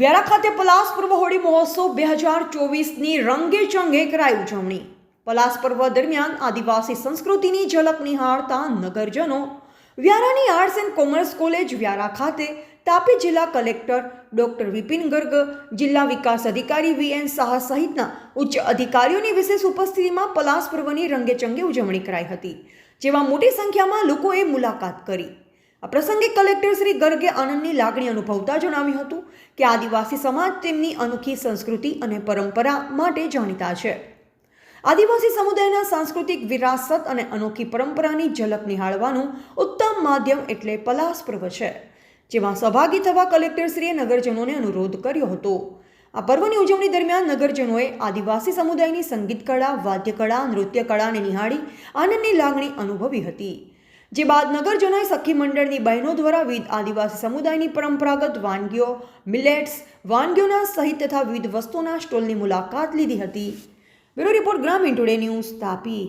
વ્યારા ખાતે પલાસ પર્વ હોળી મહોત્સવ 2024ની રંગે ચંગે કરાઈ ઉજવણી। પલાસ પર્વ દરમિયાન આદિવાસી સંસ્કૃતિની ઝલક નિહાળતા નગરજનો વ્યારાની arts and commerce college Vyara ખાતે તાપી જિલ્લા કલેક્ટર ડોક્ટર વિપિન ગર્ગ, જિલ્લા વિકાસ અધિકારી વીએન શાહ સહિતના ઉચ્ચ અધિકારીઓની વિશેષ ઉપસ્થિતિમાં પલાસ પર્વની રંગેચંગે ઉજવણી કરાઈ હતી, જેમાં મોટી સંખ્યામાં લોકોએ મુલાકાત કરી। આ પ્રસંગે કલેક્ટર શ્રી ગર્ગે આનંદની લાગણી અનુભવતા જણાવ્યું હતું કે આદિવાસી સમાજ તેમની અનોખી સંસ્કૃતિ અને પરંપરા માટે જાણીતા છે। આદિવાસી સમુદાયના સાંસ્કૃતિક વિરાસત અને અનોખી પરંપરાની ઝલક નિહાળવાનું ઉત્તમ માધ્યમ એટલે પલાસ પર્વ છે, જેમાં સહભાગી થવા કલેક્ટરશ્રીએ નગરજનોને અનુરોધ કર્યો હતો। આ પર્વની ઉજવણી દરમિયાન નગરજનોએ આદિવાસી સમુદાયની સંગીત કળા, વાદ્ય કળા, નૃત્ય કળાને નિહાળી આનંદની લાગણી અનુભવી હતી। જે બાદ નગરજનોએ સખી મંડળની બહેનો દ્વારા વિવિધ આદિવાસી સમુદાયની પરંપરાગત વાનગીઓ, મિલેટ્સ વાનગીઓના સહિત તથા વિવિધ વસ્તુઓના સ્ટોલની મુલાકાત લીધી હતી। બ્યુરો રિપોર્ટ, ગ્રામીણ ટુડે ન્યૂઝ, તાપી।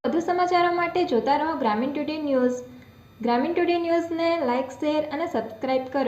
વધુ સમાચારો માટે જોતા રહો ગ્રામીણ ટુડે ન્યૂઝ। ગ્રામીણ ટુડે ન્યૂઝને લાઇક, શેર અને સબસ્ક્રાઇબ કરો।